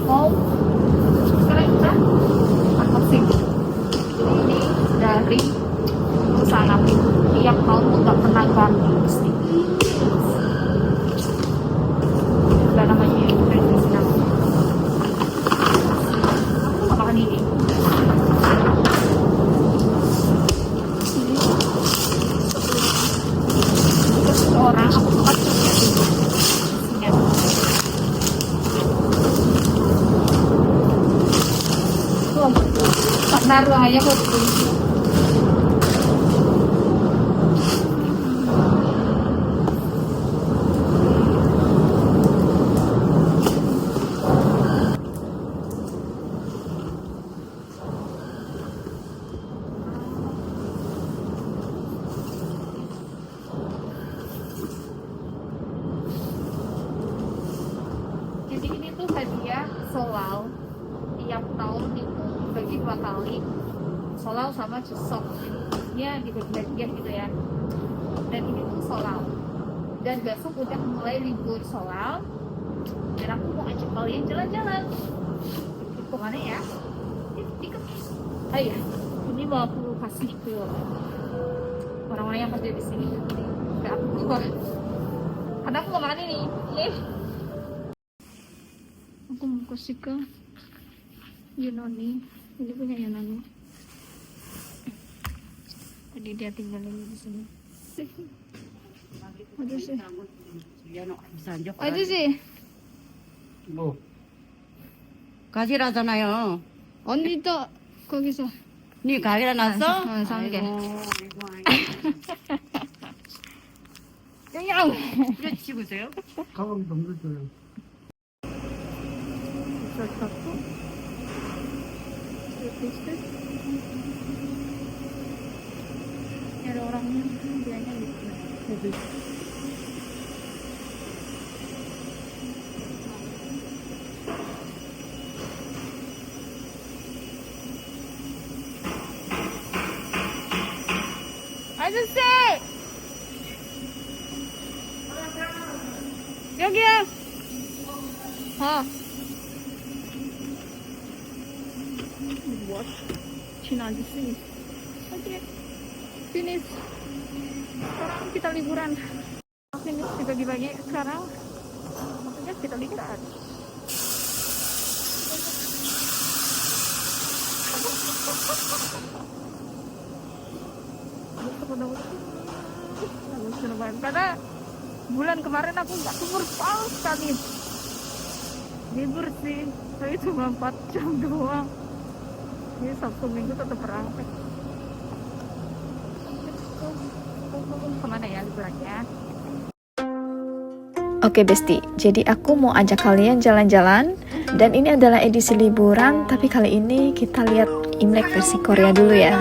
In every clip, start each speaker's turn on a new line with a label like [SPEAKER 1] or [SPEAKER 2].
[SPEAKER 1] mau sekarang kita unboxing. Ini dari perusahaan aku tiap tahun tuh nggak pernah ganti pasti. Udah namanya tradisional. Aku nggak makan ini. Terus orang aku tuh pasti ya. Tuh, tak naruh aja kok. Jadi ini tuh hadiah solal tiap tahun itu bagi 2 kali, solal sama cusok. Ini dibagi-bagian gitu ya. Dan ini tuh solal. Dan besok udah mulai libur solal. Dan aku mau ajak kalian jalan-jalan. Ke mana ya? Oh iya, ini mau aku kasih ke orang-orang yang kerja di sini. Gak aku keluar. Karena aku mau makan ini. Aku mau kasih ke Yunani. Ini punya Yunani. Tadi dia tinggalin di sini. Aja sih.
[SPEAKER 2] 뭐 가지라잖아요.
[SPEAKER 1] 언니도 거기서
[SPEAKER 2] 네 가지라 났어?
[SPEAKER 1] 어, 삼개.
[SPEAKER 2] 그냥 이래 치우세요? 가방 넘겨줘요.
[SPEAKER 1] Ada orangnya, dianya gitu. 아저씨! 여기요! What? Cina aja. Oke. Finish. Sekarang kita liburan. Finish dibagi-bagi sekarang. Maksudnya kita liburan. Karena bulan kemarin aku nggak libur paus sekali. Libur sih, tapi cuma 4 jam doang. Ini Sabtu Minggu tetap berangkat. Kemana ya liburannya?
[SPEAKER 3] Oke Besti, jadi aku mau ajak kalian jalan-jalan. Dan ini adalah edisi liburan, tapi kali ini kita lihat Imlek versi Korea dulu ya.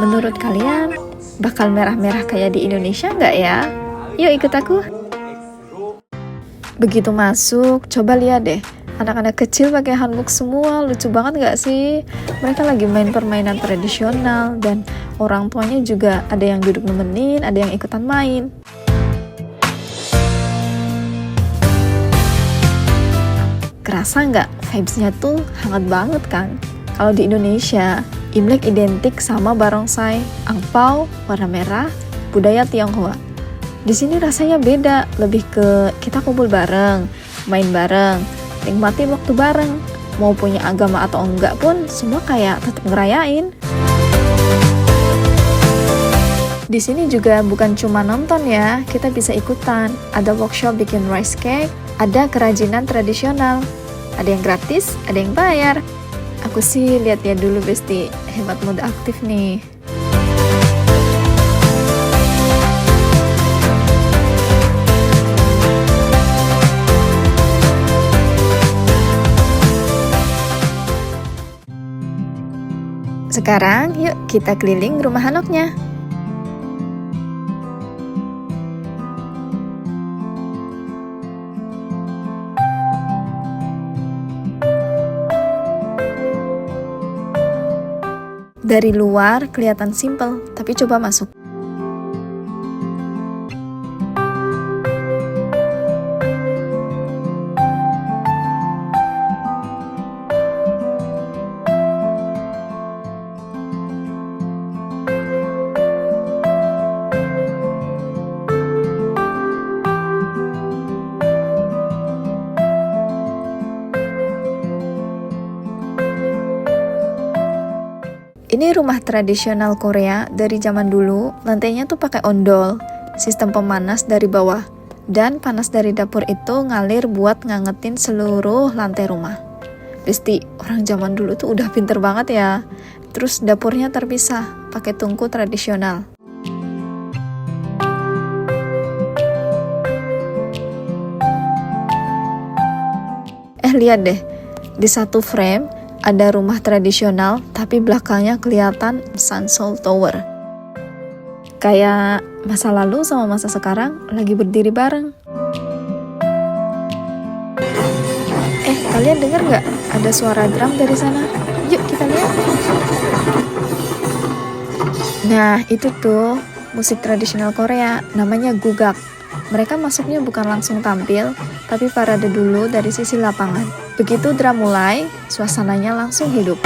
[SPEAKER 3] Menurut kalian, bakal merah-merah kayak di Indonesia nggak ya? Yuk ikut aku. Begitu masuk, coba lihat deh. Anak-anak kecil pakai hanbok semua, lucu banget nggak sih? Mereka lagi main permainan tradisional, dan orang tuanya juga ada yang duduk nemenin, ada yang ikutan main. Kerasa nggak? Vibes-nya tuh hangat banget kan? Kalau di Indonesia, Imlek identik sama barongsai, angpau, warna merah, budaya Tionghoa. Di sini rasanya beda, lebih ke kita kumpul bareng, main bareng, nikmatin waktu bareng. Mau punya agama atau enggak pun, semua kayak tetap ngerayain. Di sini juga bukan cuma nonton ya, kita bisa ikutan. Ada workshop bikin rice cake, ada kerajinan tradisional. Ada yang gratis, ada yang bayar. Aku sih lihat-lihat dulu Besti, hemat muda aktif nih. Sekarang yuk kita keliling rumah Hanoknya. Dari luar kelihatan simpel, tapi coba masuk. Ini rumah tradisional Korea dari zaman dulu, lantainya tuh pakai ondol, sistem pemanas dari bawah, dan panas dari dapur itu ngalir buat ngangetin seluruh lantai rumah. Besti, orang zaman dulu tuh udah pinter banget ya. Terus dapurnya terpisah, pakai tungku tradisional. Lihat deh, di satu frame ada rumah tradisional, tapi belakangnya kelihatan Sansol Tower. Kayak masa lalu sama masa sekarang lagi berdiri bareng. Kalian dengar nggak? Ada suara drum dari sana. Yuk kita lihat. Nah, itu tuh musik tradisional Korea, namanya gugak. Mereka masuknya bukan langsung tampil, tapi parade dulu dari sisi lapangan. Begitu drum mulai, suasananya langsung hidup.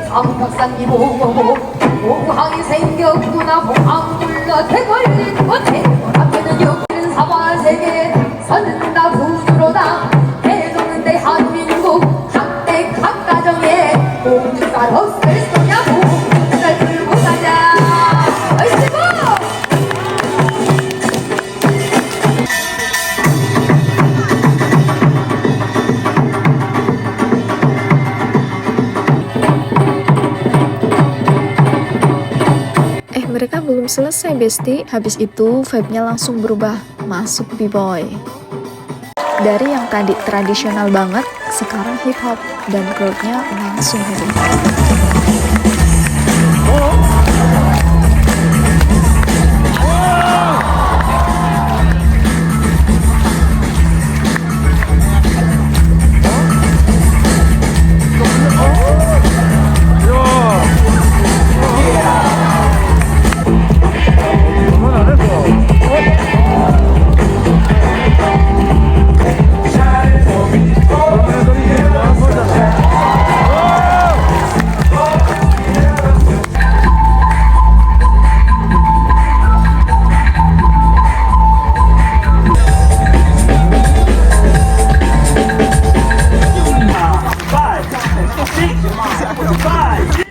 [SPEAKER 4] 삼각산이 보고 공항이 생겼구나. 공항 불러 대걸린 못해 앞에는 여기는 사화세계 서는다 구주로다. 해동은 대한민국 각대 각 가정에 모두 날 없을 거냐고 날 들고 가자. 얼씨구
[SPEAKER 3] Mereka belum selesai, Besti. Habis itu vibe-nya langsung berubah, masuk B-boy. Dari yang tadi tradisional banget, sekarang hip hop dan crowd-nya langsung hidup.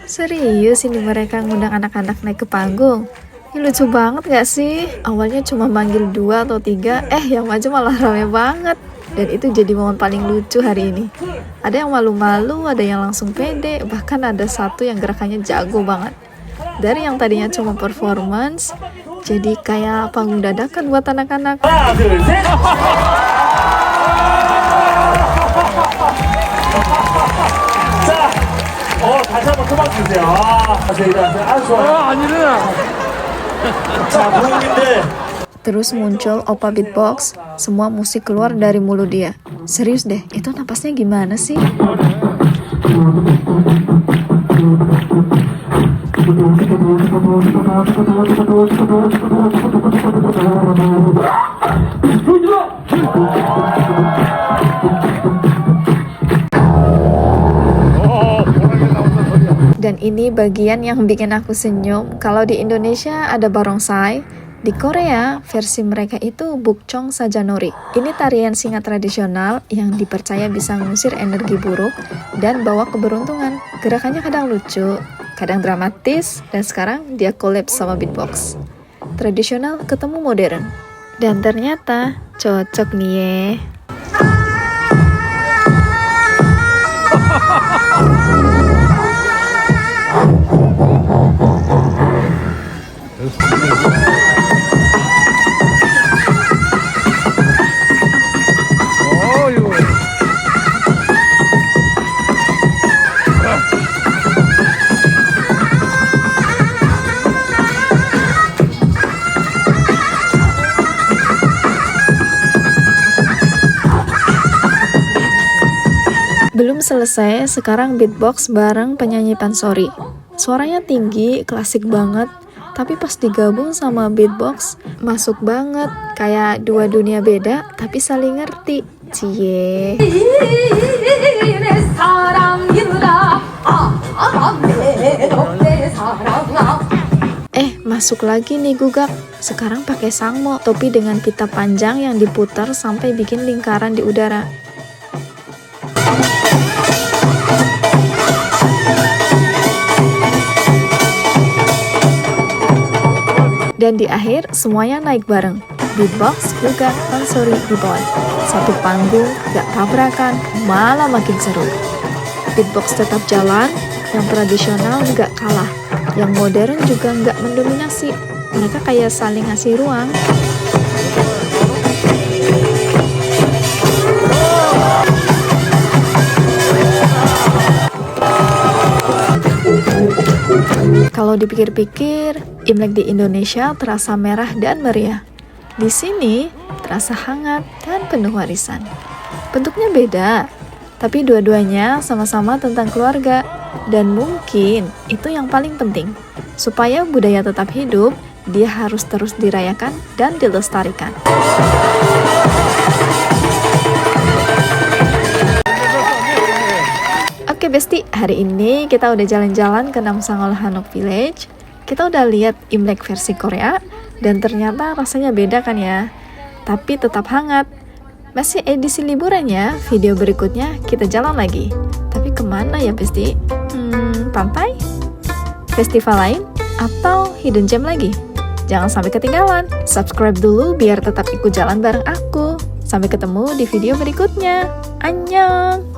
[SPEAKER 3] Serius ini mereka ngundang anak-anak naik ke panggung. Ini lucu banget gak sih? Awalnya cuma manggil 2 atau 3, yang maju malah rame banget. Dan itu jadi momen paling lucu hari ini. Ada yang malu-malu, ada yang langsung pede, bahkan ada satu yang gerakannya jago banget. Dari yang tadinya cuma performance, jadi kayak panggung dadakan buat anak-anak.
[SPEAKER 5] 다시 한번 토막 주세요. 저희들한테 아주 좋아요. 아니래요. 자, 부모님들.
[SPEAKER 3] Terus muncul Opa Beatbox, semua musik keluar dari mulut dia. Serius deh, itu napasnya gimana sih? Dan ini bagian yang bikin aku senyum. Kalau di Indonesia ada barongsai, di Korea versi mereka itu bukchong sajanori. Ini tarian singa tradisional yang dipercaya bisa mengusir energi buruk dan bawa keberuntungan. Gerakannya kadang lucu, kadang dramatis, dan sekarang dia collab sama beatbox. Tradisional ketemu modern. Dan ternyata cocok nih ye. Belum selesai, sekarang beatbox bareng penyanyi Pansori. Suaranya tinggi, klasik banget, tapi pas digabung sama beatbox, masuk banget. Kayak dua dunia beda, tapi saling ngerti. Cie.
[SPEAKER 4] 내 사랑이라 내 사랑아
[SPEAKER 3] Masuk lagi nih gugak. Sekarang pakai sangmo, topi dengan pita panjang yang diputar sampai bikin lingkaran di udara. Dan di akhir, semuanya naik bareng. Beatbox, gugak, Pansori, B-boy. Satu panggung, gak tabrakan, malah makin seru. Beatbox tetap jalan, yang tradisional gak kalah. Yang modern juga gak mendominasi. Mereka kayak saling ngasih ruang. Kalau dipikir-pikir, Imlek di Indonesia terasa merah dan meriah. Di sini terasa hangat dan penuh warisan. Bentuknya beda, tapi dua-duanya sama-sama tentang keluarga. Dan mungkin itu yang paling penting. Supaya budaya tetap hidup, dia harus terus dirayakan dan dilestarikan. Oke Besti, hari ini kita udah jalan-jalan ke Namsangol Hanok Village. Kita udah lihat Imlek versi Korea, dan ternyata rasanya beda kan ya. Tapi tetap hangat. Masih edisi liburannya, video berikutnya kita jalan lagi. Tapi kemana ya Besti? Pantai? Festival lain? Atau hidden gem lagi? Jangan sampai ketinggalan. Subscribe dulu biar tetap ikut jalan bareng aku. Sampai ketemu di video berikutnya. Annyeong!